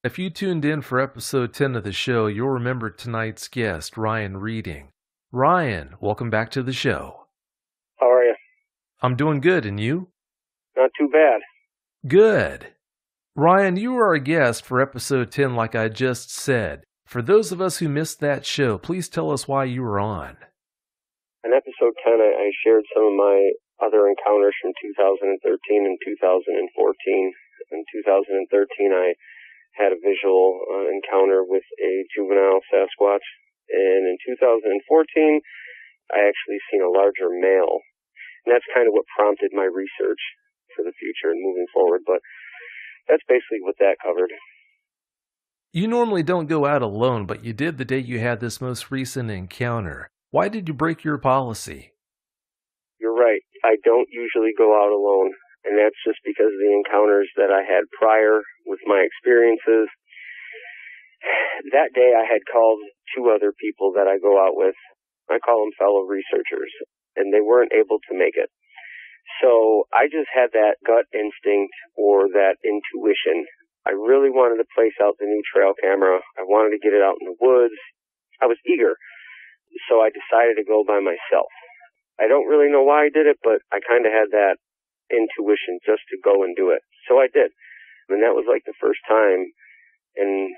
If you tuned in for episode 10 of the show, you'll remember tonight's guest, Ryan Reading. Ryan, welcome back to the show. How are you? I'm doing good, and you? Not too bad. Good. Ryan, you were our guest for episode 10, like I just said. For those of us who missed that show, please tell us why you were on. In episode 10, I shared some of my other encounters from 2013 and 2014. In 2013, I had a visual encounter with a juvenile Sasquatch. And in 2014, I actually seen a larger male. And that's kind of what prompted my research for the future and moving forward. But that's basically what that covered. You normally don't go out alone, but you did the day you had this most recent encounter. Why did you break your policy? You're right. I don't usually go out alone. And that's just because of the encounters that I had prior with my experiences. That day I had called two other people that I go out with. I call them fellow researchers, and they weren't able to make it. So I just had that gut instinct or that intuition. I really wanted to place out the new trail camera. I wanted to get it out in the woods. I was eager. So I decided to go by myself. I don't really know why I did it, but I kind of had that intuition just to go and do it. So I did. And that was like the first time in,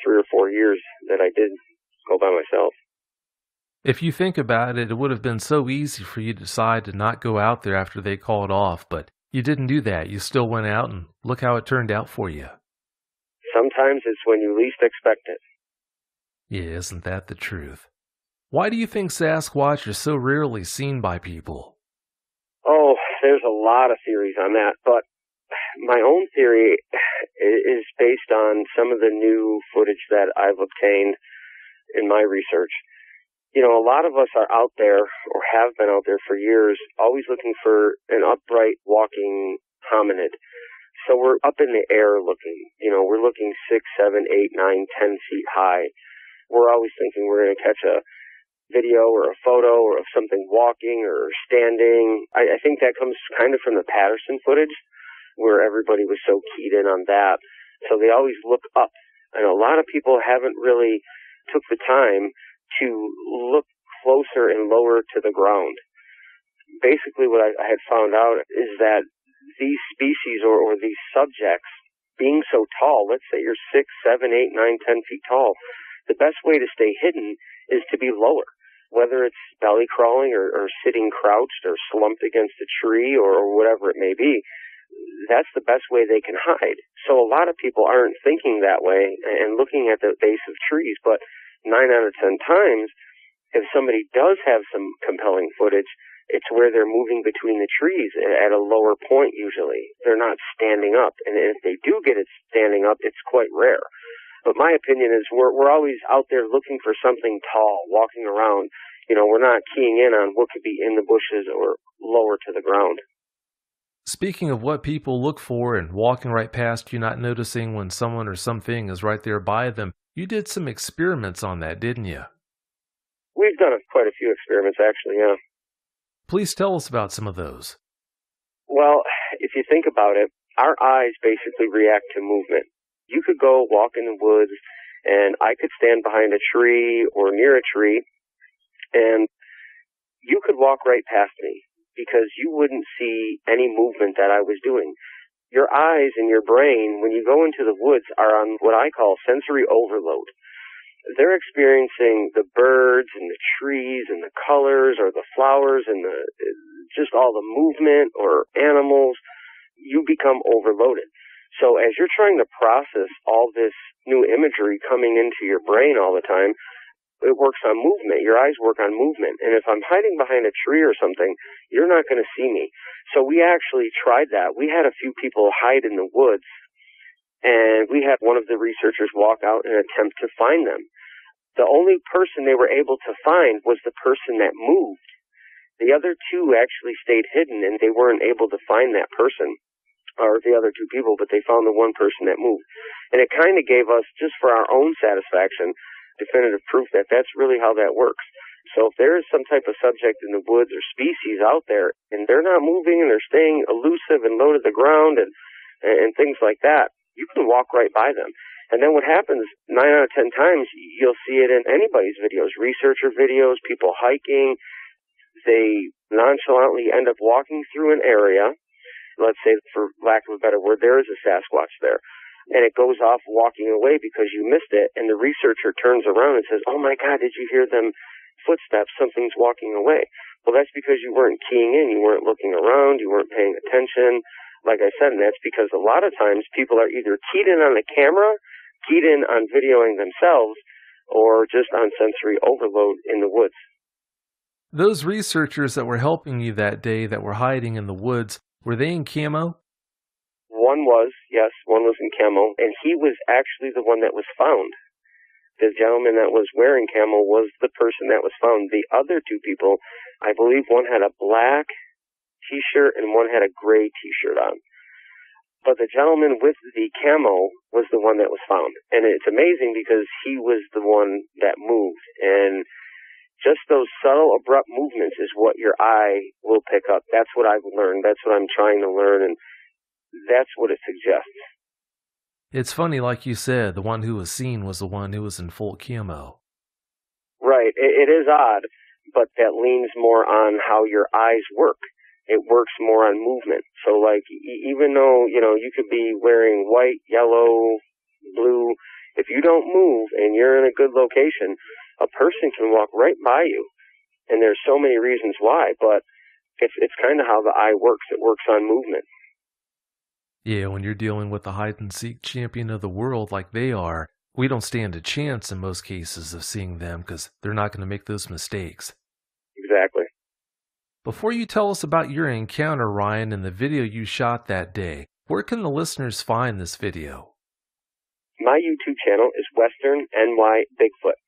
3 or 4 years that I did go by myself. If you think about it, it would have been so easy for you to decide to not go out there after they called off, but you didn't do that. You still went out, and look how it turned out for you. Sometimes it's when you least expect it. Yeah, isn't that the truth? Why do you think Sasquatch are so rarely seen by people? Oh, there's a lot of theories on that, but my own theory is based on some of the new footage that I've obtained in my research. You know, a lot of us are out there, or have been out there for years, always looking for an upright walking hominid. So we're up in the air looking. You know, we're looking 6, 7, 8, 9, 10 feet high. We're always thinking we're going to catch a video or a photo or of something walking or standing. I think that comes kind of from the Patterson footage, where everybody was so keyed in on that. So they always look up. And a lot of people haven't really took the time to look closer and lower to the ground. Basically what I had found out is that these species or these subjects being so tall, let's say you're 6, 7, 8, 9, 10 feet tall, the best way to stay hidden is to be lower. Whether it's belly crawling or sitting crouched or slumped against a tree or whatever it may be, that's the best way they can hide. So a lot of people aren't thinking that way and looking at the base of trees, but 9 out of 10 times, if somebody does have some compelling footage, it's where they're moving between the trees at a lower point usually. They're not standing up. And if they do get it standing up, it's quite rare. But my opinion is we're always out there looking for something tall, walking around. You know, we're not keying in on what could be in the bushes or lower to the ground. Speaking of what people look for and walking right past you, not noticing when someone or something is right there by them, you did some experiments on that, didn't you? We've done quite a few experiments, actually, yeah. Please tell us about some of those. Well, if you think about it, our eyes basically react to movement. You could go walk in the woods, and I could stand behind a tree or near a tree, and you could walk right past me because you wouldn't see any movement that I was doing. Your eyes and your brain, when you go into the woods, are on what I call sensory overload. They're experiencing the birds and the trees and the colors or the flowers and just all the movement or animals. You become overloaded. So as you're trying to process all this new imagery coming into your brain all the time, it works on movement. Your eyes work on movement. And if I'm hiding behind a tree or something, you're not going to see me. So we actually tried that. We had a few people hide in the woods, and we had one of the researchers walk out and attempt to find them. The only person they were able to find was the person that moved. The other two actually stayed hidden, and they weren't able to find that person, or the other two people, but they found the one person that moved. And it kind of gave us, just for our own satisfaction, definitive proof that that's really how that works. So if there is some type of subject in the woods or species out there, and they're not moving and they're staying elusive and low to the ground and things like that, you can walk right by them. And then what happens 9 out of 10 times, you'll see it in anybody's videos, researcher videos, people hiking. They nonchalantly end up walking through an area. Let's say, for lack of a better word, there is a Sasquatch there. And it goes off walking away because you missed it. And the researcher turns around and says, "Oh my God, did you hear them footsteps? Something's walking away." Well, that's because you weren't keying in. You weren't looking around. You weren't paying attention. Like I said, and that's because a lot of times people are either keyed in on the camera, keyed in on videoing themselves, or just on sensory overload in the woods. Those researchers that were helping you that day that were hiding in the woods, were they in camo? One was, yes, one was in camo, and he was actually the one that was found. The gentleman that was wearing camo was the person that was found. The other two people, I believe one had a black T-shirt and one had a gray T-shirt on. But the gentleman with the camo was the one that was found. And it's amazing because he was the one that moved. And just those subtle, abrupt movements is what your eye will pick up. That's what I've learned. That's what I'm trying to learn. And that's what it suggests. It's funny, like you said, the one who was seen was the one who was in full camo. Right. It is odd, but that leans more on how your eyes work. It works more on movement. So, like, even though, you could be wearing white, yellow, blue, if you don't move and you're in a good location, a person can walk right by you. And there's so many reasons why, but it's kind of how the eye works. It works on movement. Yeah, when you're dealing with the hide-and-seek champion of the world like they are, we don't stand a chance in most cases of seeing them because they're not going to make those mistakes. Exactly. Before you tell us about your encounter, Ryan, and the video you shot that day, where can the listeners find this video? My YouTube channel is Western NY Bigfoot.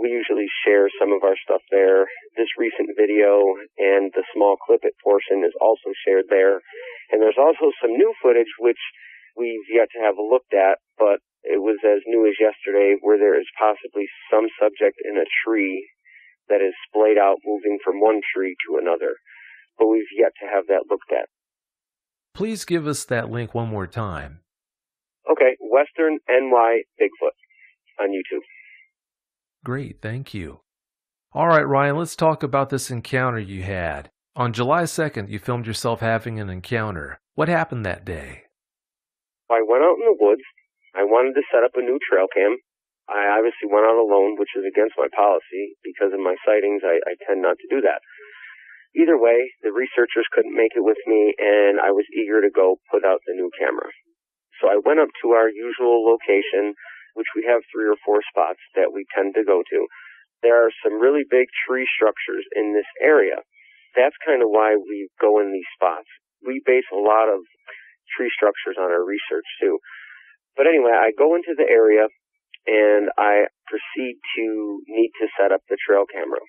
We usually share some of our stuff there. This recent video and the small clip it portion is also shared there. And there's also some new footage which we've yet to have looked at, but it was as new as yesterday, where there is possibly some subject in a tree that is splayed out moving from one tree to another. But we've yet to have that looked at. Please give us that link one more time. Okay, Western NY Bigfoot on YouTube. Great, thank you. All right, Ryan, let's talk about this encounter you had. On July 2nd, you filmed yourself having an encounter. What happened that day? I went out in the woods. I wanted to set up a new trail cam. I obviously went out alone, which is against my policy. Because of my sightings, I tend not to do that. Either way, the researchers couldn't make it with me, and I was eager to go put out the new camera. So I went up to our usual location, which we have 3 or 4 spots that we tend to go to. There are some really big tree structures in this area. That's kind of why we go in these spots. We base a lot of tree structures on our research, too. But anyway, I go into the area, and I proceed to need to set up the trail camera.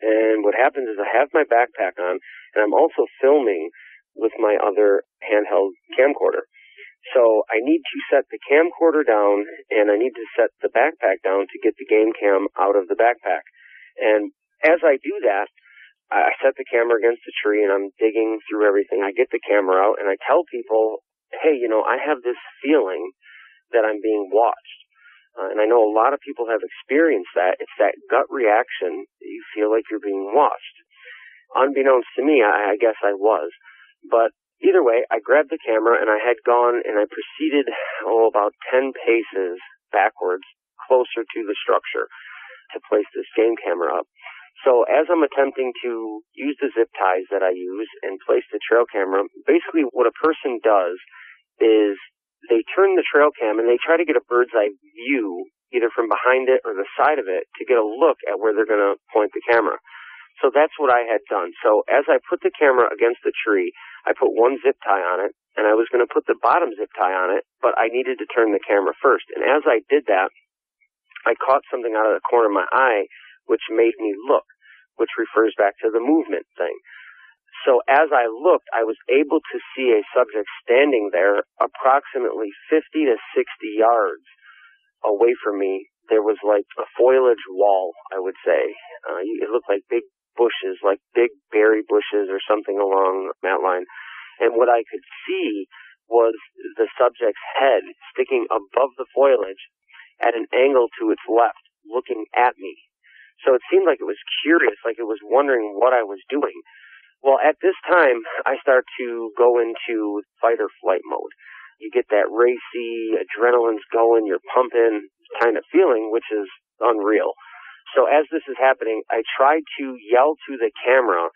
And what happens is I have my backpack on, and I'm also filming with my other handheld camcorder. So I need to set the camcorder down, and I need to set the backpack down to get the game cam out of the backpack. And as I do that, I set the camera against the tree, and I'm digging through everything. I get the camera out, and I tell people, hey, I have this feeling that I'm being watched. And I know a lot of people have experienced that. It's that gut reaction that you feel like you're being watched. Unbeknownst to me, I guess I was. But either way, I grabbed the camera, and I had gone, and I proceeded, about 10 paces backwards, closer to the structure, to place this game camera up. So as I'm attempting to use the zip ties that I use and place the trail camera, basically what a person does is they turn the trail cam and they try to get a bird's eye view, either from behind it or the side of it, to get a look at where they're going to point the camera. So that's what I had done. So as I put the camera against the tree, I put one zip tie on it, and I was going to put the bottom zip tie on it, but I needed to turn the camera first. And as I did that, I caught something out of the corner of my eye, which made me look, which refers back to the movement thing. So as I looked, I was able to see a subject standing there approximately 50 to 60 yards away from me. There was like a foliage wall, I would say. It looked like big bushes, like big berry bushes or something along that line. And what I could see was the subject's head sticking above the foliage at an angle to its left, looking at me. So it seemed like it was curious, like it was wondering what I was doing. Well, at this time, I start to go into fight or flight mode. You get that racy, adrenaline's going, you're pumping kind of feeling, which is unreal. So as this is happening, I try to yell to the camera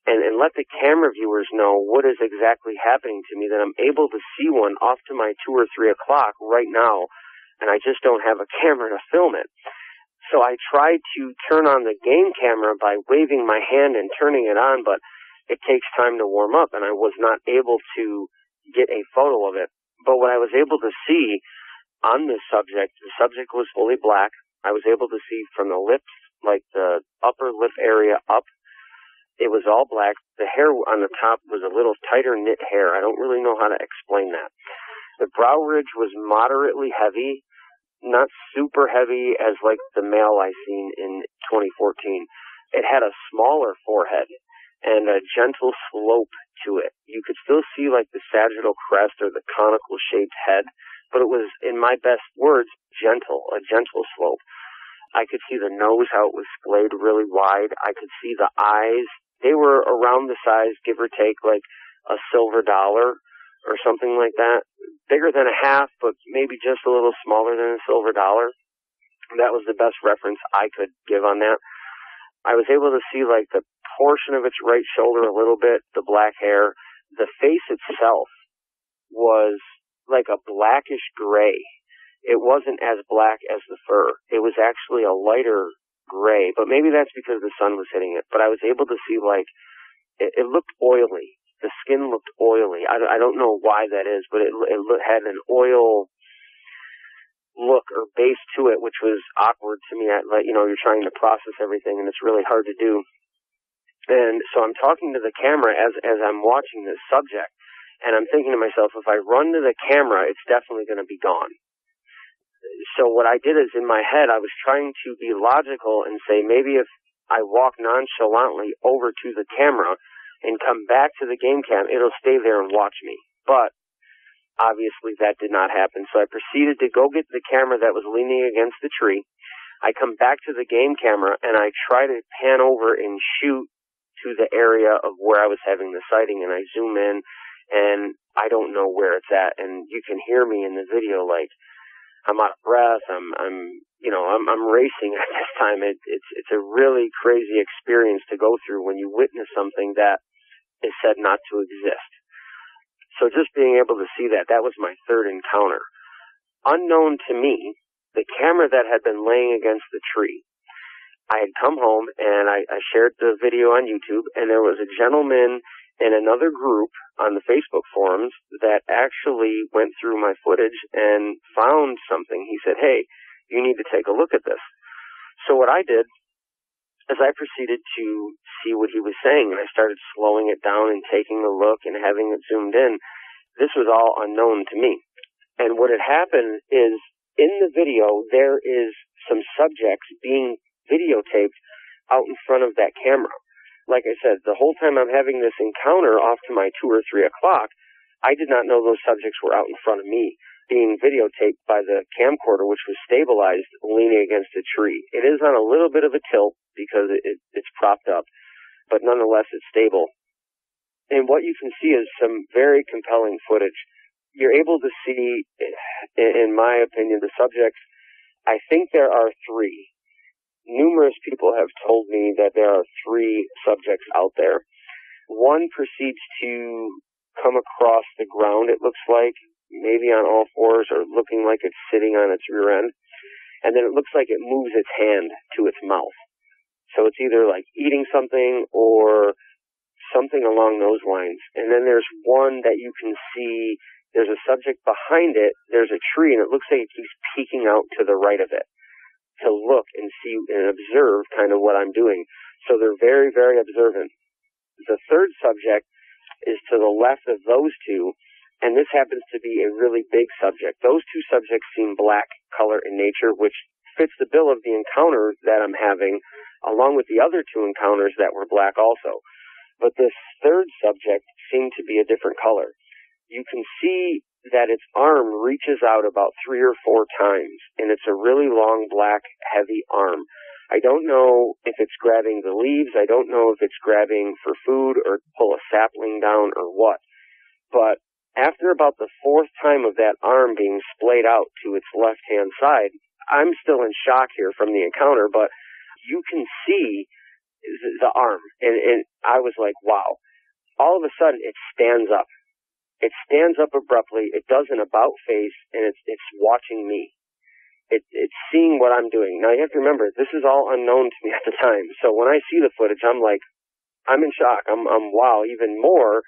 and let the camera viewers know what is exactly happening to me, that I'm able to see one off to my 2 or 3 o'clock right now, and I just don't have a camera to film it. So I tried to turn on the game camera by waving my hand and turning it on, but it takes time to warm up, and I was not able to get a photo of it. But what I was able to see on this subject, the subject was fully black. I was able to see from the lips, like the upper lip area up, it was all black. The hair on the top was a little tighter knit hair. I don't really know how to explain that. The brow ridge was moderately heavy, not super heavy as like the male I seen in 2014. It had a smaller forehead and a gentle slope to it. You could still see like the sagittal crest or the conical shaped head, but it was, in my best words, gentle, a gentle slope. I could see the nose, how it was splayed really wide. I could see the eyes. They were around the size, give or take, like a silver dollar or something like that. Bigger than a half, but maybe just a little smaller than a silver dollar. That was the best reference I could give on that. I was able to see like the portion of its right shoulder a little bit, the black hair. The face itself was like a blackish gray. It wasn't as black as the fur. It was actually a lighter gray, but maybe that's because the sun was hitting it. But I was able to see like, it looked oily. The skin looked oily. I don't know why that is, but it had an oil look or base to it, which was awkward to me. You're trying to process everything, and it's really hard to do. And so I'm talking to the camera as I'm watching this subject, and I'm thinking to myself, if I run to the camera, it's definitely going to be gone. So what I did is, in my head, I was trying to be logical and say, maybe if I walk nonchalantly over to the camera and come back to the game cam, it'll stay there and watch me. But obviously that did not happen. So I proceeded to go get the camera that was leaning against the tree. I come back to the game camera and I try to pan over and shoot to the area of where I was having the sighting, and I zoom in and I don't know where it's at. And you can hear me in the video, like, I'm out of breath. I'm racing at this time. It's a really crazy experience to go through when you witness something that is said not to exist. So just being able to see that was my third encounter. Unknown to me, the camera that had been laying against the tree, I had come home and I shared the video on YouTube, and there was a gentleman in another group on the Facebook forums that actually went through my footage and found something. He said, hey, you need to take a look at this. So what I did is I proceeded to see what he was saying, and I started slowing it down and taking a look and having it zoomed in. This was all unknown to me. And what had happened is, in the video, there is some subjects being videotaped out in front of that camera. Like I said, the whole time I'm having this encounter off to my 2 or 3 o'clock, I did not know those subjects were out in front of me, being videotaped by the camcorder, which was stabilized leaning against a tree. It is on a little bit of a tilt because it's propped up, but nonetheless it's stable. And what you can see is some very compelling footage. You're able to see, in my opinion, the subjects. I think there are 3. Numerous people have told me that there are 3 subjects out there. One proceeds to come across the ground, it looks like, maybe on all fours or looking like it's sitting on its rear end. And then it looks like it moves its hand to its mouth. So it's either like eating something or something along those lines. And then there's one that you can see, there's a subject behind it, there's a tree, and it looks like it keeps peeking out to the right of it to look and see and observe kind of what I'm doing. So they're very, very observant. The third subject is to the left of those 2, and this happens to be a really big subject. Those 2 subjects seem black color in nature, which fits the bill of the encounter that I'm having, along with the other 2 encounters that were black also. But this third subject seemed to be a different color. you can see that its arm reaches out about 3 or 4 times, and it's a really long, black, heavy arm. I don't know if it's grabbing the leaves. I don't know if it's grabbing for food or pull a sapling down or what. But after about the 4th time of that arm being splayed out to its left-hand side, I'm still in shock here from the encounter, but you can see the arm. And I was like, wow. All of a sudden, it stands up. It stands up abruptly. It does an about face, and it's watching me. It's seeing what I'm doing. Now, you have to remember, this is all unknown to me at the time. So when I see the footage, I'm like, I'm in shock. I'm wow, even more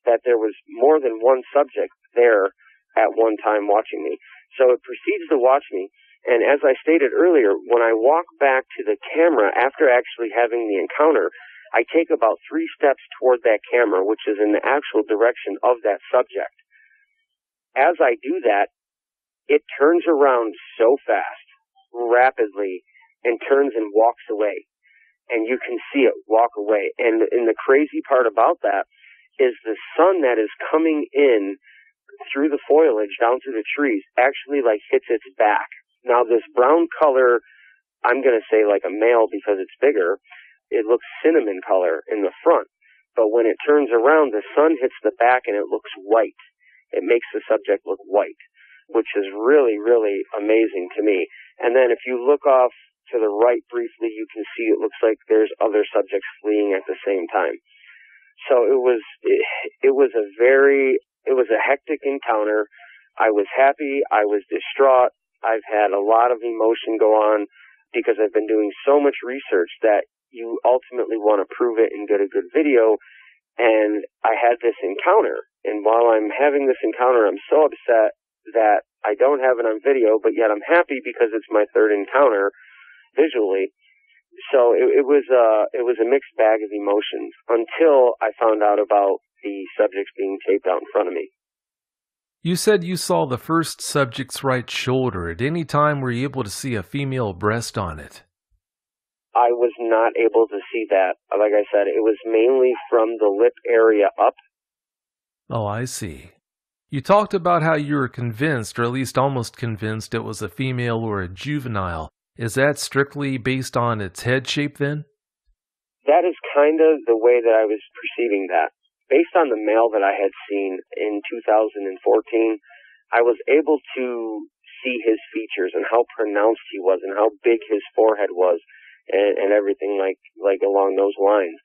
that there was more than one subject there at one time watching me. So it proceeds to watch me. And as I stated earlier, when I walk back to the camera after actually having the encounter, I take about 3 steps toward that camera, which is in the actual direction of that subject. As I do that, it turns around so fast, rapidly, and turns and walks away. And you can see it walk away. And the crazy part about that is the sun that is coming in through the foliage down through the trees actually like hits its back. Now this brown color, I'm going to say like a male because it's bigger, it looks cinnamon color in the front. But when it turns around, the sun hits the back and it looks white. It makes the subject look white, which is really, really amazing to me. And then if you look off to the right briefly, you can see it looks like there's other subjects fleeing at the same time. So it was a hectic encounter. I was happy. I was distraught. I've had a lot of emotion go on because I've been doing so much research that you ultimately want to prove it and get a good video. And I had this encounter. And while I'm having this encounter, I'm so upset that I don't have it on video, but yet I'm happy because it's my 3rd encounter visually. So it was a mixed bag of emotions until I found out about the subjects being taped out in front of me. You said you saw the first subject's right shoulder. At any time were you able to see a female breast on it? I was not able to see that. Like I said, it was mainly from the lip area up. Oh, I see. You talked about how you were convinced, or at least almost convinced, it was a female or a juvenile. Is that strictly based on its head shape then? That is kind of the way that I was perceiving that. Based on the male that I had seen in 2014, I was able to see his features and how pronounced he was and how big his forehead was and everything like along those lines.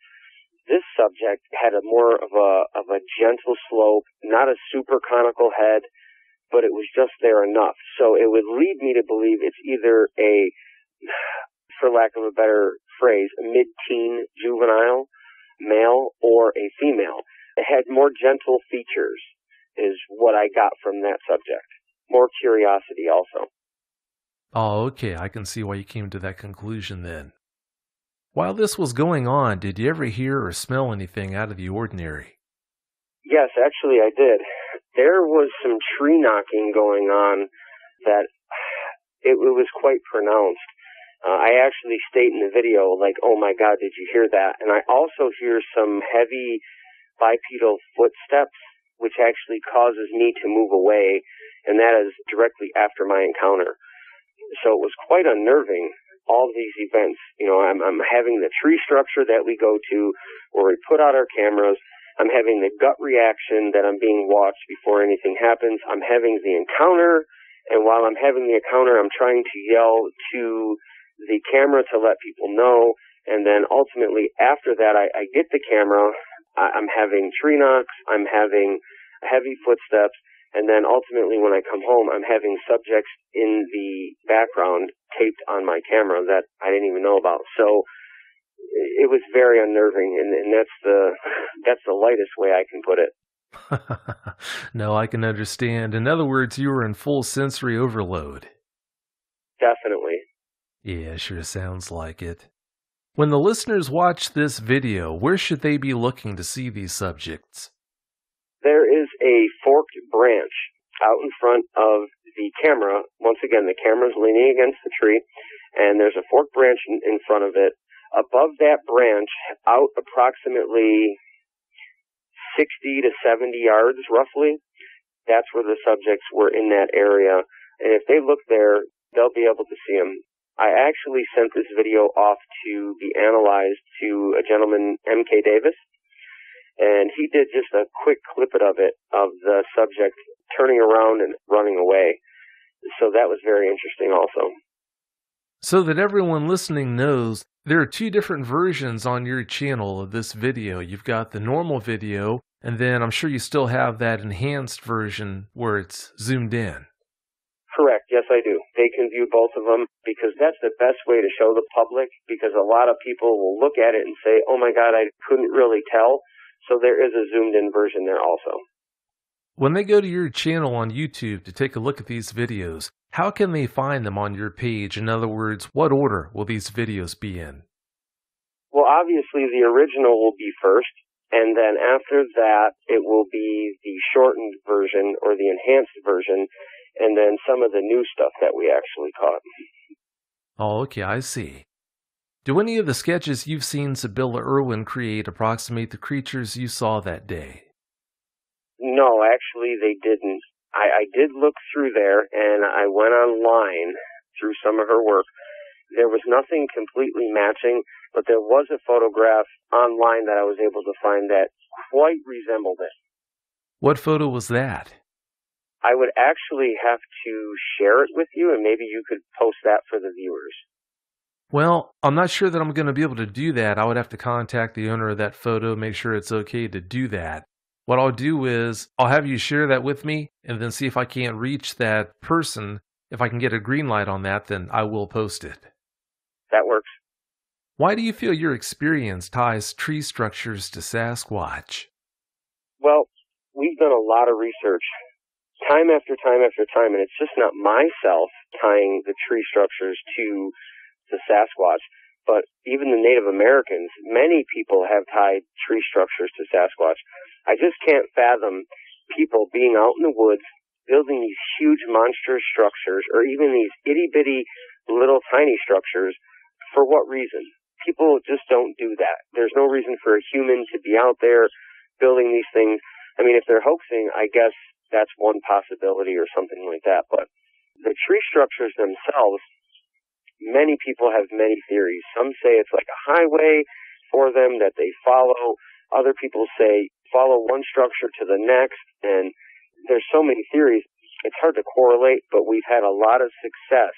This subject had a more of a gentle slope, not a super conical head, but it was just there enough. So it would lead me to believe it's either a, for lack of a better phrase, a mid-teen juvenile male or a female. It had more gentle features is what I got from that subject. More curiosity also. Oh, okay. I can see why you came to that conclusion then. While this was going on, did you ever hear or smell anything out of the ordinary? Yes, actually I did. There was some tree knocking going on that it was quite pronounced. I actually state in the video, like, oh my God, did you hear that? And I also hear some heavy bipedal footsteps, which actually causes me to move away, and that is directly after my encounter. So it was quite unnerving, all these events. You know, I'm having the tree structure that we go to where we put out our cameras. I'm having the gut reaction that I'm being watched before anything happens. I'm having the encounter, and while I'm having the encounter, I'm trying to yell to the camera to let people know, and then ultimately after that, I get the camera. I'm having tree knocks, I'm having heavy footsteps, and then ultimately when I come home, I'm having subjects in the background taped on my camera that I didn't even know about. So it was very unnerving, and that's the lightest way I can put it. No, I can understand. In other words, you were in full sensory overload. Definitely. Yeah, sure sounds like it. When the listeners watch this video, where should they be looking to see these subjects? There is a forked branch out in front of the camera. Once again, the camera's leaning against the tree, and there's a forked branch in front of it. Above that branch, out approximately 60 to 70 yards, roughly, that's where the subjects were in that area. And if they look there, they'll be able to see them. I actually sent this video off to be analyzed to a gentleman, M.K. Davis, and he did just a quick clip of it, of the subject turning around and running away. So that was very interesting also. So that everyone listening knows, there are two different versions on your channel of this video. You've got the normal video, and then I'm sure you still have that enhanced version where it's zoomed in. Correct. Yes, I do. They can view both of them because that's the best way to show the public, because a lot of people will look at it and say, oh my God, I couldn't really tell. So there is a zoomed in version there also. When they go to your channel on YouTube to take a look at these videos, how can they find them on your page? In other words, what order will these videos be in? Well, obviously the original will be first, and then after that it will be the shortened version or the enhanced version, and then some of the new stuff that we actually caught. Oh, okay, I see. Do any of the sketches you've seen Sibylla Irwin create approximate the creatures you saw that day? No, actually they didn't. I did look through there, and I went online through some of her work. There was nothing completely matching, but there was a photograph online that I was able to find that quite resembled it. What photo was that? I would actually have to share it with you, and maybe you could post that for the viewers. Well, I'm not sure that I'm going to be able to do that. I would have to contact the owner of that photo, make sure it's okay to do that. What I'll do is I'll have you share that with me and then see if I can't reach that person. If I can get a green light on that, then I will post it. That works. Why do you feel your experience ties tree structures to Sasquatch? Well, we've done a lot of research time after time after time, and it's just not myself tying the tree structures to the Sasquatch, but even the Native Americans, many people have tied tree structures to Sasquatch. I just can't fathom people being out in the woods, building these huge monstrous structures, or even these itty-bitty little tiny structures. For what reason? People just don't do that. There's no reason for a human to be out there building these things. I mean, if they're hoaxing, I guess that's one possibility or something like that. But the tree structures themselves, many people have many theories. Some say it's like a highway for them that they follow. Other people say follow one structure to the next. And there's so many theories, it's hard to correlate, but we've had a lot of success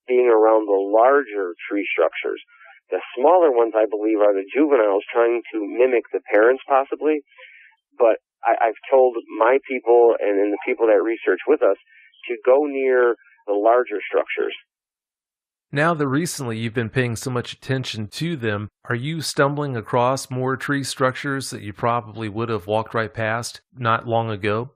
being around the larger tree structures. The smaller ones, I believe, are the juveniles trying to mimic the parents possibly. But I've told my people and the people that research with us to go near the larger structures. Now that recently you've been paying so much attention to them, are you stumbling across more tree structures that you probably would have walked right past not long ago?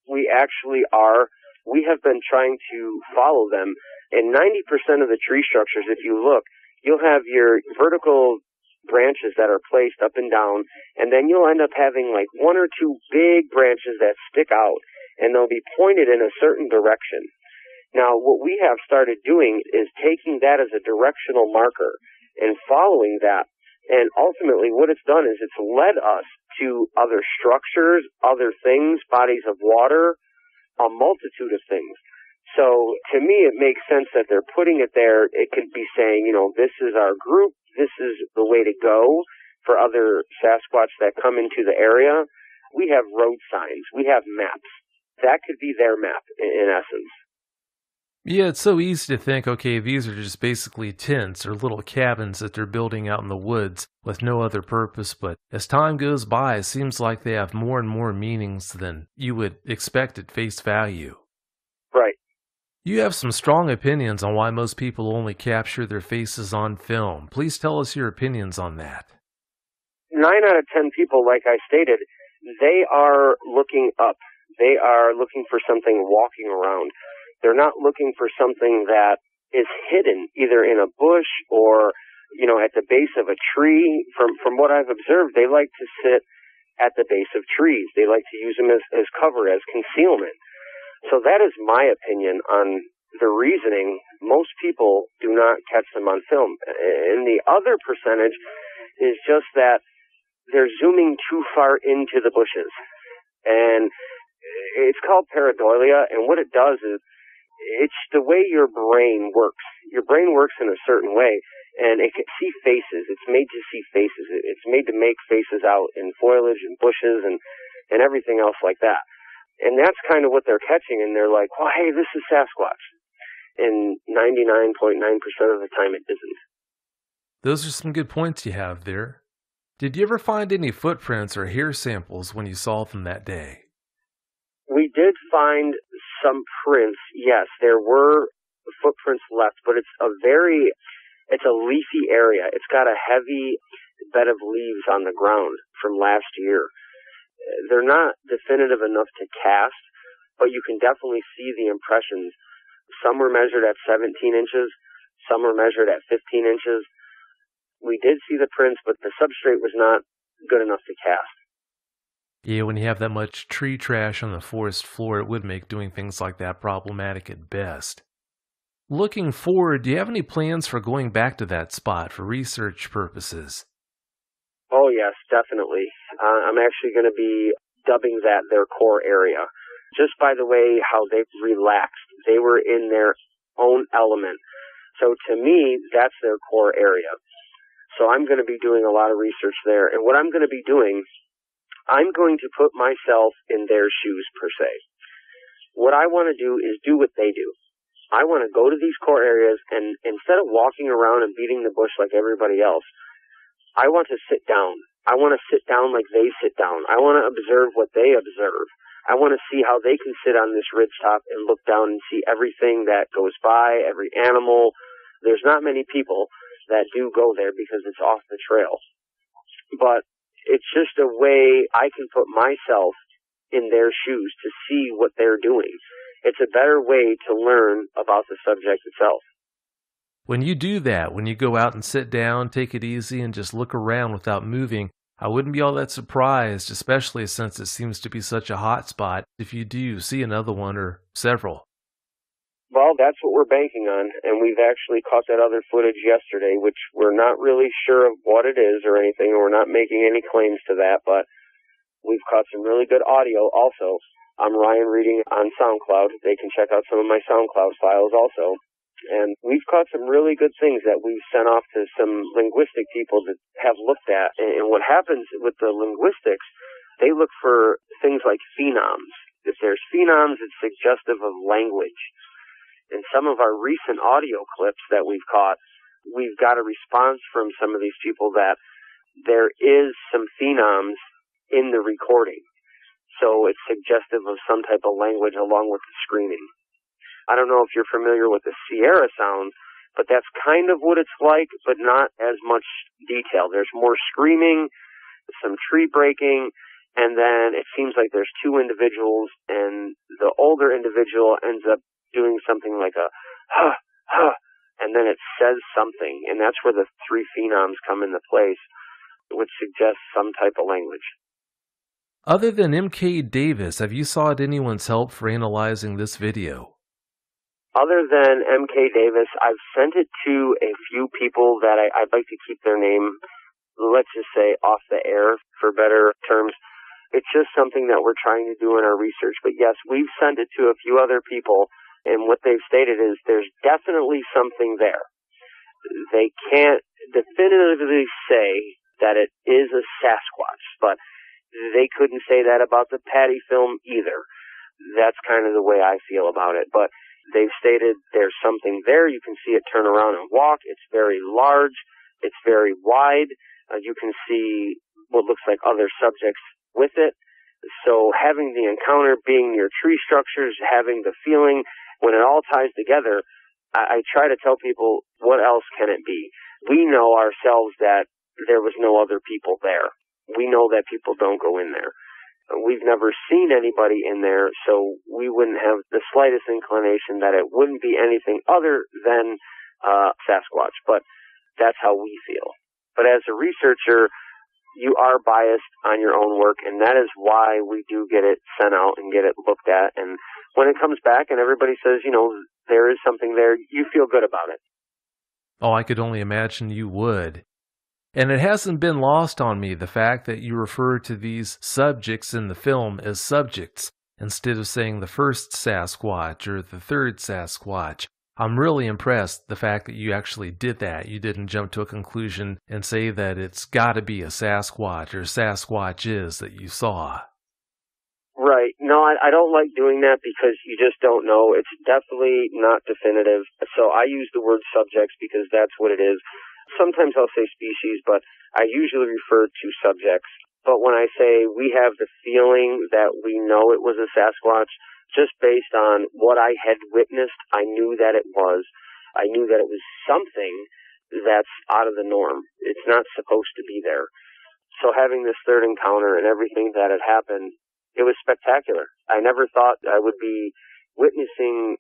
We actually are. We have been trying to follow them. And 90% of the tree structures, if you look, you'll have your vertical branches that are placed up and down, and then you'll end up having like one or two big branches that stick out, and they'll be pointed in a certain direction. Now, what we have started doing is taking that as a directional marker and following that. And ultimately, what it's done is it's led us to other structures, other things, bodies of water, a multitude of things. So to me, it makes sense that they're putting it there. It could be saying, you know, this is our group. This is the way to go for other Sasquatch that come into the area. We have road signs. We have maps. That could be their map in essence. Yeah, it's so easy to think, okay, these are just basically tents or little cabins that they're building out in the woods with no other purpose, but as time goes by, it seems like they have more and more meanings than you would expect at face value. Right. You have some strong opinions on why most people only capture their faces on film. Please tell us your opinions on that. 9 out of 10 people, like I stated, they are looking up. They are looking for something walking around. They're not looking for something that is hidden, either in a bush or, you know, at the base of a tree. From what I've observed, they like to sit at the base of trees. They like to use them as cover, as concealment. So that is my opinion on the reasoning. Most people do not catch them on film. And the other percentage is just that they're zooming too far into the bushes. And It's called pareidolia, and what it does is it's the way your brain works. Your brain works in a certain way, and it can see faces. It's made to see faces. It's made to make faces out in foliage and bushes and everything else like that. And that's kind of what they're catching, and they're like, well, hey, this is Sasquatch. And 99.9% of the time it isn't. Those are some good points you have there. Did you ever find any footprints or hair samples when you saw them that day? We did find some prints, yes. There were footprints left, but it's a leafy area. It's got a heavy bed of leaves on the ground from last year. They're not definitive enough to cast, but you can definitely see the impressions. Some were measured at 17 inches, some were measured at 15 inches. We did see the prints, but the substrate was not good enough to cast. Yeah, when you have that much tree trash on the forest floor, it would make doing things like that problematic at best. Looking forward, do you have any plans for going back to that spot for research purposes? Oh, yes, definitely. I'm actually going to be dubbing that their core area. Just by the way how they've relaxed. They were in their own element. So to me, that's their core area. So I'm going to be doing a lot of research there. And what I'm going to be doing, I'm going to put myself in their shoes, per se. What I want to do is do what they do. I want to go to these core areas, and instead of walking around and beating the bush like everybody else, I want to sit down. I want to sit down like they sit down. I want to observe what they observe. I want to see how they can sit on this ridgetop and look down and see everything that goes by, every animal. There's not many people that do go there because it's off the trail. But it's just a way I can put myself in their shoes to see what they're doing. It's a better way to learn about the subject itself. When you do that, when you go out and sit down, take it easy, and just look around without moving, I wouldn't be all that surprised, especially since it seems to be such a hot spot, if you do see another one or several. Well, that's what we're banking on, and we've actually caught that other footage yesterday, which we're not really sure of what it is or anything, and we're not making any claims to that, but we've caught some really good audio also. I'm Ryan Reading on SoundCloud. They can check out some of my SoundCloud files also. And we've caught some really good things that we've sent off to some linguistic people that have looked at. And what happens with the linguistics, they look for things like phenoms. If there's phenoms, it's suggestive of language. In some of our recent audio clips that we've caught, we've got a response from some of these people that there is some phenoms in the recording. So it's suggestive of some type of language along with the screaming. I don't know if you're familiar with the Sierra sound, but that's kind of what it's like, but not as much detail. There's more screaming, some tree breaking, and then it seems like there's two individuals, and the older individual ends up doing something like a huh, huh, and then it says something, and that's where the three phenoms come into place, which suggests some type of language. Other than M.K. Davis, have you sought anyone's help for analyzing this video? Other than M.K. Davis, I've sent it to a few people that I'd like to keep their name, let's just say, off the air, for better terms. It's just something that we're trying to do in our research. But yes, we've sent it to a few other people, and what they've stated is there's definitely something there. They can't definitively say that it is a Sasquatch, but they couldn't say that about the Patty film either. That's kind of the way I feel about it. But they've stated there's something there. You can see it turn around and walk. It's very large. It's very wide. You can see what looks like other subjects with it. So having the encounter, being near tree structures, having the feeling, when it all ties together, I try to tell people, what else can it be? We know ourselves that there was no other people there. We know that people don't go in there. We've never seen anybody in there, so we wouldn't have the slightest inclination that it wouldn't be anything other than Sasquatch. But that's how we feel. But as a researcher, you are biased on your own work, and that is why we do get it sent out and get it looked at. And when it comes back and everybody says, there is something there, you feel good about it. Oh, I could only imagine you would. And it hasn't been lost on me, the fact that you refer to these subjects in the film as subjects. instead of saying the first Sasquatch or the third Sasquatch. I'm really impressed the fact that you actually did that. You didn't jump to a conclusion and say that it's got to be a Sasquatch or Sasquatches that you saw. Right. No, I don't like doing that because you just don't know. It's definitely not definitive. So I use the word subjects because that's what it is. Sometimes I'll say species, but I usually refer to subjects. But when I say we have the feeling that we know it was a Sasquatch, just based on what I had witnessed, I knew that it was. I knew that it was something that's out of the norm. It's not supposed to be there. So having this third encounter and everything that had happened, it was spectacular. I never thought I would be witnessing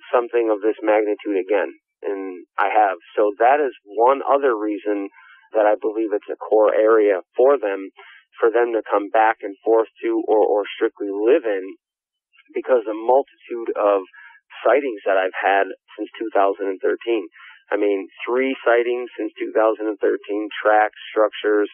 something of this magnitude again, and I have. So that is one other reason that I believe it's a core area for them to come back and forth to or strictly live in, because the multitude of sightings that I've had since 2013. I mean, 3 sightings since 2013, tracks, structures,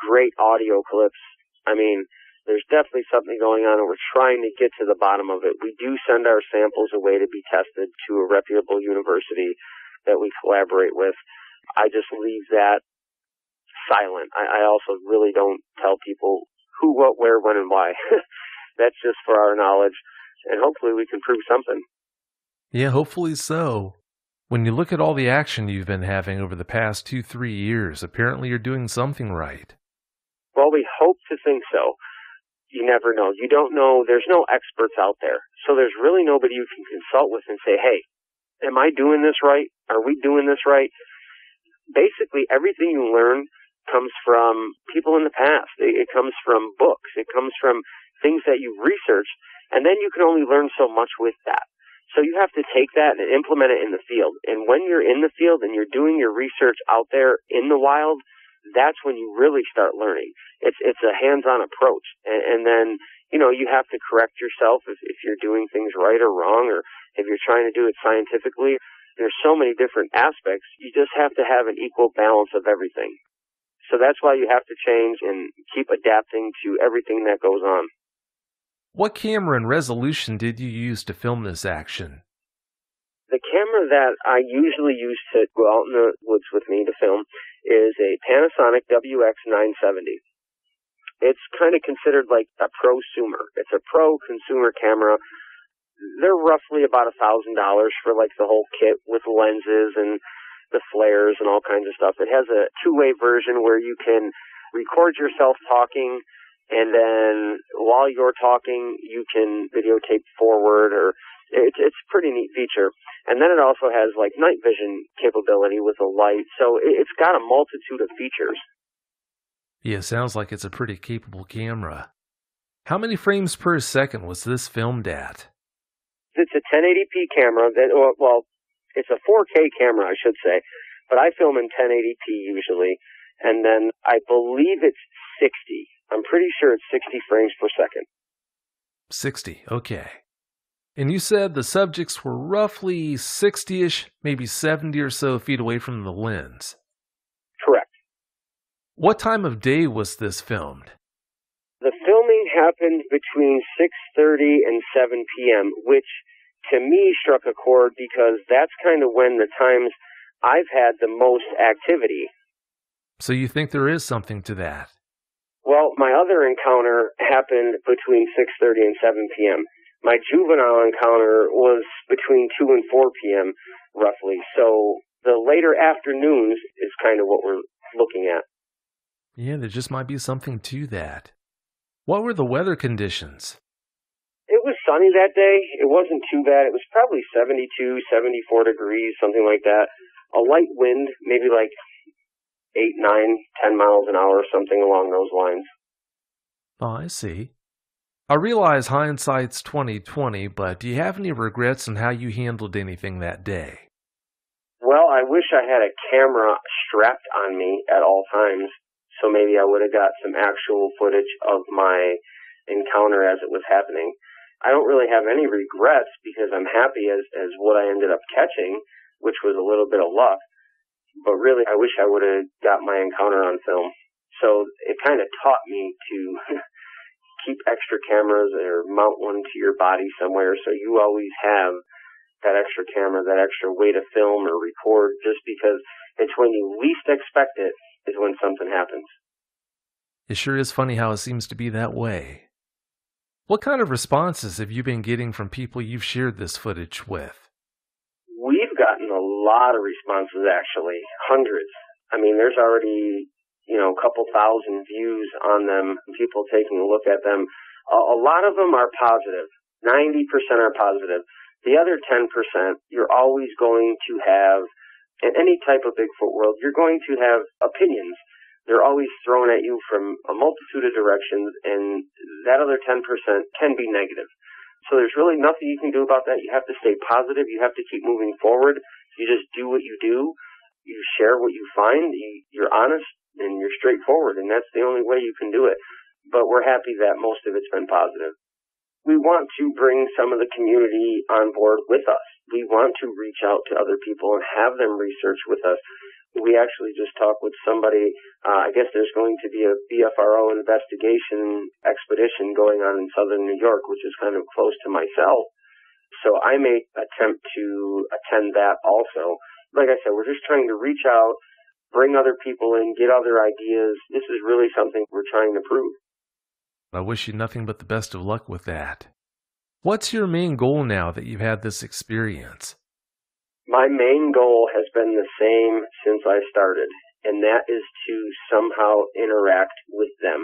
great audio clips. I mean, there's definitely something going on, and we're trying to get to the bottom of it. We do send our samples away to be tested to a reputable university that we collaborate with. I just leave that silent. I also really don't tell people who, what, where, when, and why. That's just for our knowledge, and hopefully we can prove something. Yeah, hopefully so. When you look at all the action you've been having over the past 2-3 years, apparently you're doing something right. Well, we hope to think so. You never know. You don't know. There's no experts out there. So there's really nobody you can consult with and say, hey, am I doing this right? Are we doing this right? Basically, everything you learn comes from people in the past. It comes from books. It comes from things that you've researched, and then you can only learn so much with that. So you have to take that and implement it in the field. And when you're in the field and you're doing your research out there in the wild, that's when you really start learning. It's a hands-on approach. And then, you have to correct yourself if you're doing things right or wrong, or if you're trying to do it scientifically. There's so many different aspects. You just have to have an equal balance of everything. So that's why you have to change and keep adapting to everything that goes on. What camera and resolution did you use to film this action? The camera that I usually use to go out in the woods with me to film is a Panasonic WX970. It's kind of considered like a prosumer. It's a pro consumer camera. They're roughly about $1,000 for like the whole kit with lenses and the flares and all kinds of stuff. It has a 2-way version where you can record yourself talking, and then while you're talking, you can videotape forward, or it's a pretty neat feature. And then it also has like night vision capability with a light. So it's got a multitude of features. Yeah, sounds like it's a pretty capable camera. How many frames per second was this filmed at? It's a 1080p camera. It's a 4K camera, I should say. But I film in 1080p usually. And then I believe it's 60. I'm pretty sure it's 60 frames per second. 60, okay. And you said the subjects were roughly 60-ish, maybe 70 or so feet away from the lens. Correct. What time of day was this filmed? The filming happened between 6:30 and 7 p.m., which to me struck a chord because that's kind of when the times I've had the most activity. So you think there is something to that? Well, my other encounter happened between 6:30 and 7 p.m. My juvenile encounter was between 2 and 4 p.m., roughly. So the later afternoons is kind of what we're looking at. Yeah, there just might be something to that. What were the weather conditions? It was sunny that day. It wasn't too bad. It was probably 72, 74 degrees, something like that. A light wind, maybe like 8, 9, 10 miles an hour, something along those lines. Oh, I see. I realize hindsight's 20/20, but do you have any regrets on how you handled anything that day? Well, I wish I had a camera strapped on me at all times, so maybe I would have got some actual footage of my encounter as it was happening. I don't really have any regrets because I'm happy as what I ended up catching, which was a little bit of luck. But really, I wish I would have got my encounter on film. So it kind of taught me to keep extra cameras or mount one to your body somewhere so you always have that extra camera, that extra way to film or record, just because it's when you least expect it is when something happens. It sure is funny how it seems to be that way. What kind of responses have you been getting from people you've shared this footage with? We've gotten a lot of responses, actually, hundreds. I mean, there's already, a couple thousand views on them, people taking a look at them. A lot of them are positive. 90% are positive. The other 10%, you're always going to have, in any type of Bigfoot world, you're going to have opinions. They're always thrown at you from a multitude of directions, and that other 10% can be negative. So there's really nothing you can do about that. You have to stay positive. You have to keep moving forward. You just do what you do. You share what you find. You're honest, and you're straightforward, and that's the only way you can do it. But we're happy that most of it's been positive. We want to bring some of the community on board with us. We want to reach out to other people and have them research with us. We actually just talked with somebody, I guess there's going to be a BFRO investigation expedition going on in southern New York, which is kind of close to myself. So I may attempt to attend that also. Like I said, we're just trying to reach out, bring other people in, get other ideas. This is really something we're trying to prove. I wish you nothing but the best of luck with that. What's your main goal now that you've had this experience? My main goal has been the same since I started, and that is to somehow interact with them.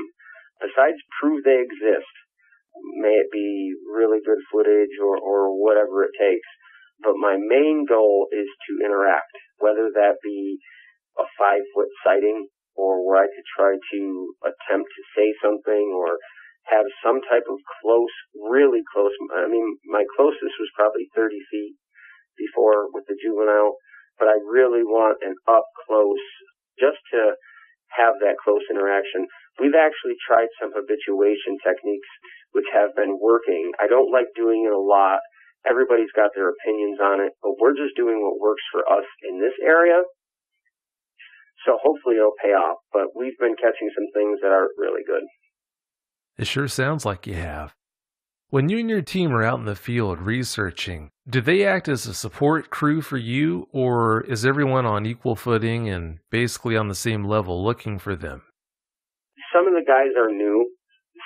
Besides prove they exist, may it be really good footage or whatever it takes, but my main goal is to interact, whether that be a 5-foot sighting or where I could try to attempt to say something or have some type of close, really close. I mean, my closest was probably 30 feet before with the juvenile, but I really want an up close just to have that close interaction. We've actually tried some habituation techniques which have been working. I don't like doing it a lot. Everybody's got their opinions on it, but we're just doing what works for us in this area. So hopefully it'll pay off, but we've been catching some things that are really good. It sure sounds like you have. When you and your team are out in the field researching, do they act as a support crew for you, or is everyone on equal footing and basically on the same level looking for them? Some of the guys are new.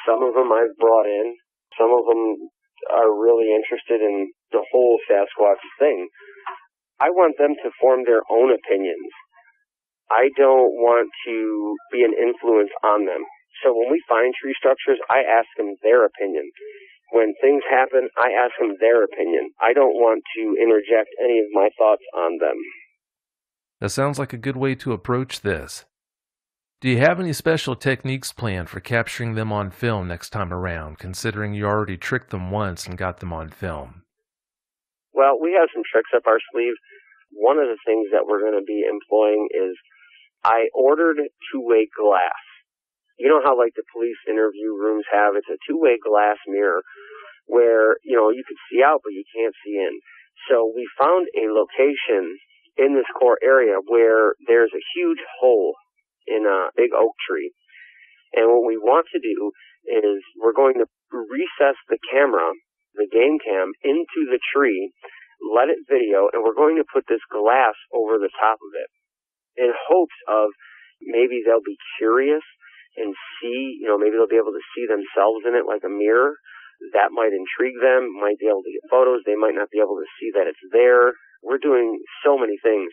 Some of them I've brought in. Some of them are really interested in the whole Sasquatch thing. I want them to form their own opinions. I don't want to be an influence on them. So when we find tree structures, I ask them their opinion. When things happen, I ask them their opinion. I don't want to interject any of my thoughts on them. That sounds like a good way to approach this. Do you have any special techniques planned for capturing them on film next time around, considering you already tricked them once and got them on film? Well, we have some tricks up our sleeve. One of the things that we're going to be employing is I ordered two-way glass. You know how like the police interview rooms have, it's a two-way glass mirror where, you can see out but you can't see in. So we found a location in this core area where there's a huge hole in a big oak tree. And what we want to do is we're going to recess the camera, the game cam, into the tree, let it video, and we're going to put this glass over the top of it in hopes of maybe they'll be curious and see, maybe they'll be able to see themselves in it like a mirror. That might intrigue them, might be able to get photos. They might not be able to see that it's there. We're doing so many things.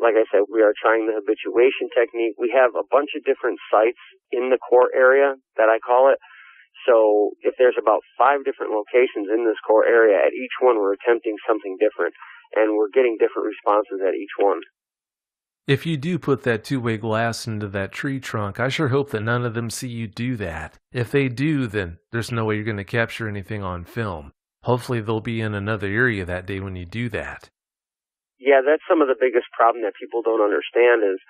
Like I said, we are trying the habituation technique. We have a bunch of different sites in the core area that I call it. So if there's about 5 different locations in this core area, at each one we're attempting something different, and we're getting different responses at each one. If you do put that two-way glass into that tree trunk, I sure hope that none of them see you do that. If they do, then there's no way you're going to capture anything on film. Hopefully they'll be in another area that day when you do that. Yeah, that's some of the biggest problem that people don't understand is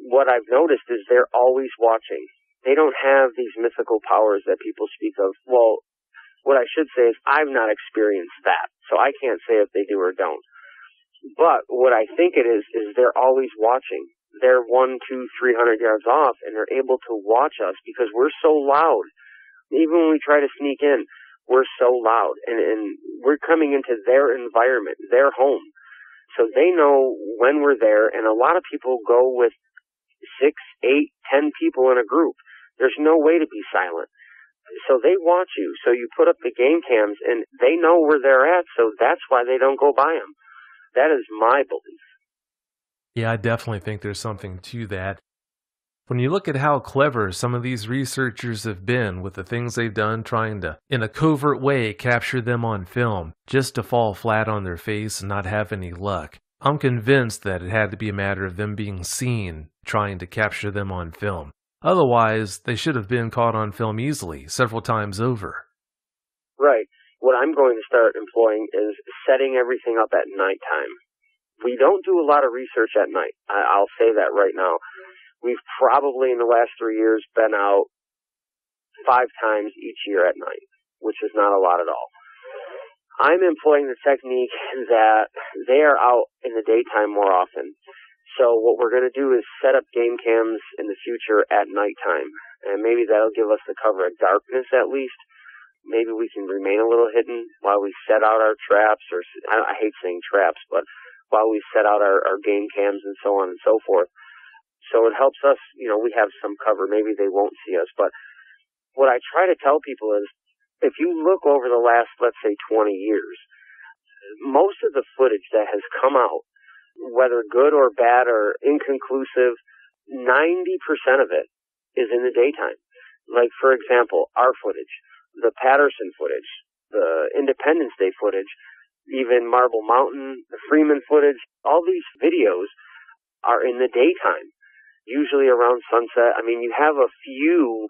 what I've noticed is they're always watching. They don't have these mythical powers that people speak of. Well, what I should say is I've not experienced that, so I can't say if they do or don't. But what I think it is they're always watching. They're 100, 200, 300 yards off, and they're able to watch us because we're so loud. Even when we try to sneak in, we're so loud, and we're coming into their environment, their home. So they know when we're there, and a lot of people go with 6, 8, 10 people in a group. There's no way to be silent. So they watch you. So you put up the game cams, and they know where they're at, so that's why they don't go by them. That is my belief. Yeah, I definitely think there's something to that. When you look at how clever some of these researchers have been with the things they've done trying to, in a covert way, capture them on film, just to fall flat on their face and not have any luck, I'm convinced that it had to be a matter of them being seen trying to capture them on film. Otherwise, they should have been caught on film easily, several times over. Right. What I'm going to start employing is setting everything up at nighttime. We don't do a lot of research at night. I'll say that right now. We've probably in the last 3 years been out 5 times each year at night, which is not a lot at all. I'm employing the technique that they are out in the daytime more often. So what we're going to do is set up game cams in the future at nighttime. And maybe that'll give us the cover of darkness at least. Maybe we can remain a little hidden while we set out our traps, or I hate saying traps, but while we set out our game cams and so on and so forth. So it helps us, we have some cover. Maybe they won't see us. But what I try to tell people is, if you look over the last, let's say, 20 years, most of the footage that has come out, whether good or bad or inconclusive, 90% of it is in the daytime. Like, for example, our footage, the Patterson footage, the Independence Day footage, even Marble Mountain, the Freeman footage, all these videos are in the daytime. Usually around sunset. I mean, you have a few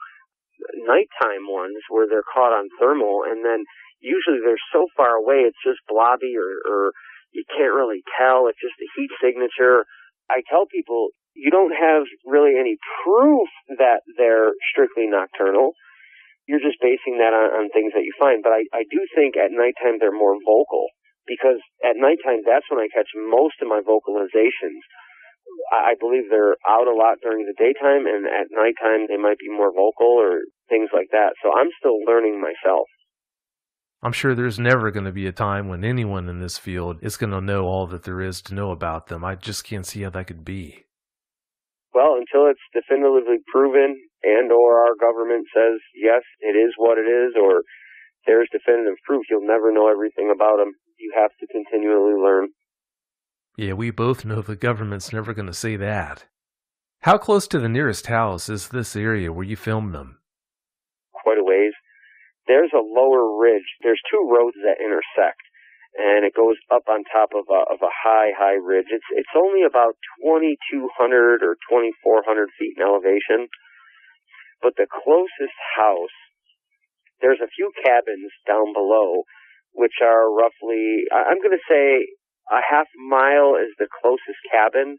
nighttime ones where they're caught on thermal, and then usually they're so far away it's just blobby or you can't really tell. It's just a heat signature. I tell people, you don't have really any proof that they're strictly nocturnal. You're just basing that on things that you find. But I do think at nighttime they're more vocal, because at nighttime that's when I catch most of my vocalizations. I believe they're out a lot during the daytime, and at nighttime they might be more vocal or things like that. So I'm still learning myself. I'm sure there's never going to be a time when anyone in this field is going to know all that there is to know about them. I just can't see how that could be. Well, until it's definitively proven and or our government says, yes, it is what it is, or there's definitive proof, you'll never know everything about them. You have to continually learn. Yeah, we both know the government's never going to say that. How close to the nearest house is this area where you filmed them? Quite a ways. There's a lower ridge. There's 2 roads that intersect, and it goes up on top of a high ridge. It's only about 2,200 or 2,400 feet in elevation. But the closest house, there's a few cabins down below, which are roughly, I'm going to say, a half mile is the closest cabin,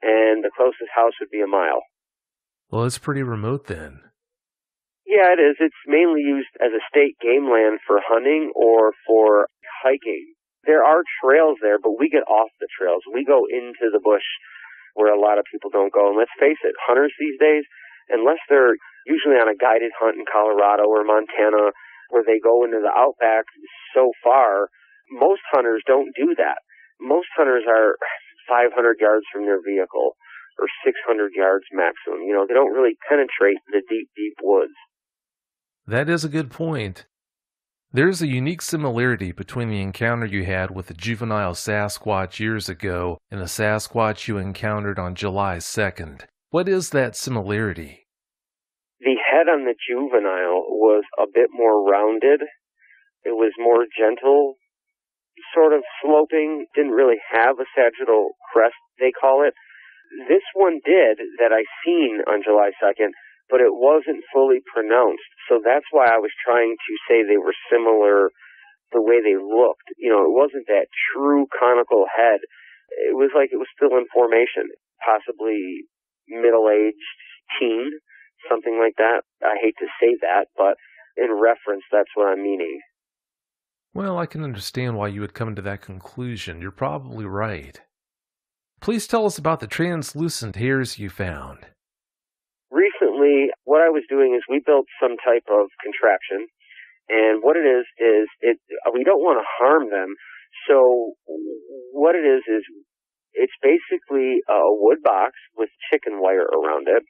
and the closest house would be a mile. Well, it's pretty remote then. Yeah, it is. It's mainly used as a state game land for hunting or for hiking. There are trails there, but we get off the trails. We go into the bush where a lot of people don't go. And let's face it, hunters these days, unless they're usually on a guided hunt in Colorado or Montana where they go into the outback so far, most hunters don't do that. Most hunters are 500 yards from their vehicle or 600 yards maximum. They don't really penetrate the deep woods. That is a good point. There's a unique similarity between the encounter you had with the juvenile Sasquatch years ago and the Sasquatch you encountered on July 2nd. What is that similarity? The head on the juvenile was a bit more rounded. It was more gentle, sort of sloping, didn't really have a sagittal crest, they call it. This one did, that I seen on July 2nd, but it wasn't fully pronounced. So that's why I was trying to say they were similar the way they looked. It wasn't that true conical head. It was like it was still in formation, possibly middle-aged teen, something like that. I hate to say that, but in reference, that's what I'm meaning. Well, I can understand why you would come to that conclusion. You're probably right. Please tell us about the translucent hairs you found. Recently, recently, what I was doing is we built some type of contraption, and what it is we don't want to harm them. So what it is it's basically a wood box with chicken wire around it.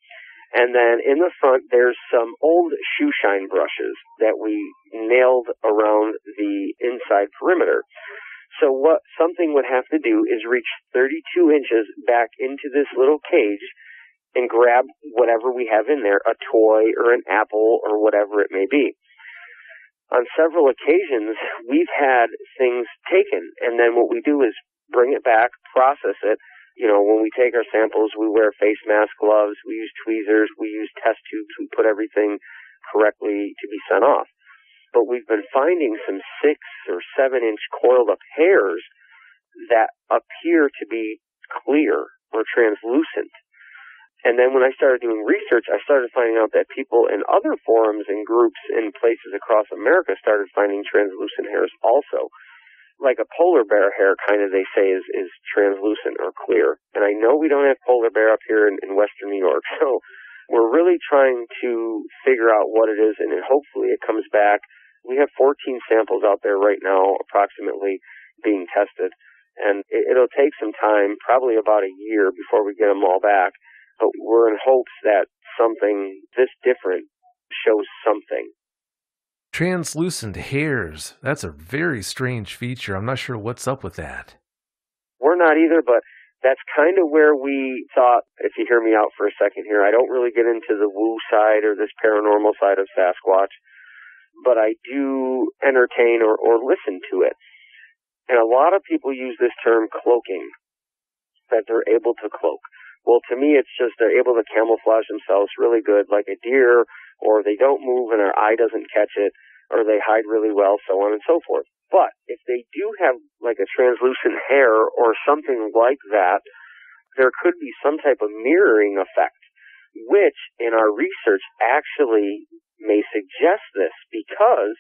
And then in the front, there's some old shoe shine brushes that we nailed around the inside perimeter. So what something would have to do is reach 32 inches back into this little cage and grab whatever we have in there, a toy or an apple or whatever it may be. On several occasions, we've had things taken, and then what we do is bring it back, process it. You know, when we take our samples, we wear face mask, gloves, we use tweezers, we use test tubes, we put everything correctly to be sent off. But we've been finding some 6 or 7 inch coiled up hairs that appear to be clear or translucent. And then when I started doing research, I started finding out that people in other forums and groups in places across America started finding translucent hairs also. Like a polar bear hair, kind of, they say, is translucent or clear. And I know we don't have polar bear up here in western New York, so we're really trying to figure out what it is, and then hopefully it comes back. We have 14 samples out there right now, approximately, being tested. And it'll take some time, probably about a year, before we get them all back. But we're in hopes that something this different shows something. Translucent hairs. That's a very strange feature. I'm not sure what's up with that. We're not either, but that's kind of where we thought, if you hear me out for a second here, I don't really get into the woo side or this paranormal side of Sasquatch, but I do entertain or listen to it. And a lot of people use this term cloaking, that they're able to cloak. Well, to me, it's just they're able to camouflage themselves really good, like a deer, or they don't move and our eye doesn't catch it, or they hide really well, so on and so forth. But if they do have like a translucent hair or something like that, there could be some type of mirroring effect, which in our research actually may suggest this, because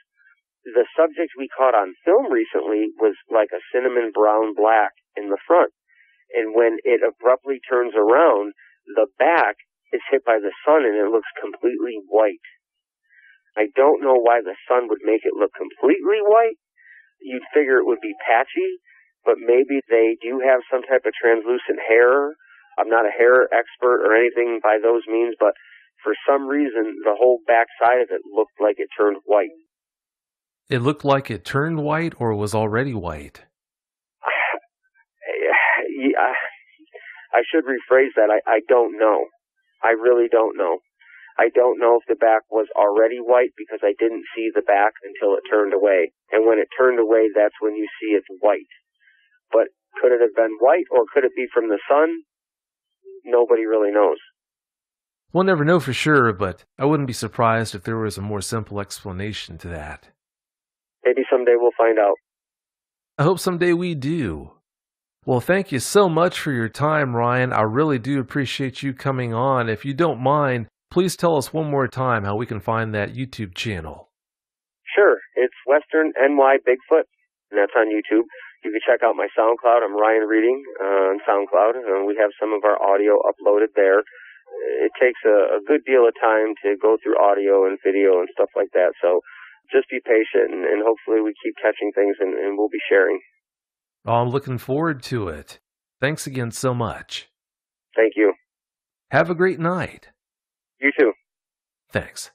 the subject we caught on film recently was like a cinnamon brown black in the front. And when it abruptly turns around, the back is hit by the sun and it looks completely white. I don't know why the sun would make it look completely white. You'd figure it would be patchy, but maybe they do have some type of translucent hair. I'm not a hair expert or anything by those means, but for some reason, the whole back side of it looked like it turned white. It looked like it turned white or was already white? I should rephrase that. I don't know. I really don't know. I don't know if the back was already white because I didn't see the back until it turned away. And when it turned away, that's when you see it's white. But could it have been white or could it be from the sun? Nobody really knows. We'll never know for sure, but I wouldn't be surprised if there was a more simple explanation to that. Maybe someday we'll find out. I hope someday we do. Well, thank you so much for your time, Ryan. I really do appreciate you coming on. If you don't mind, please tell us one more time how we can find that YouTube channel. Sure. It's Western NY Bigfoot, and that's on YouTube. You can check out my SoundCloud. I'm Ryan Reading on SoundCloud, and we have some of our audio uploaded there. It takes a good deal of time to go through audio and video and stuff like that, so just be patient, and hopefully we keep catching things, and we'll be sharing. Oh, I'm looking forward to it. Thanks again so much. Thank you. Have a great night. You too. Thanks.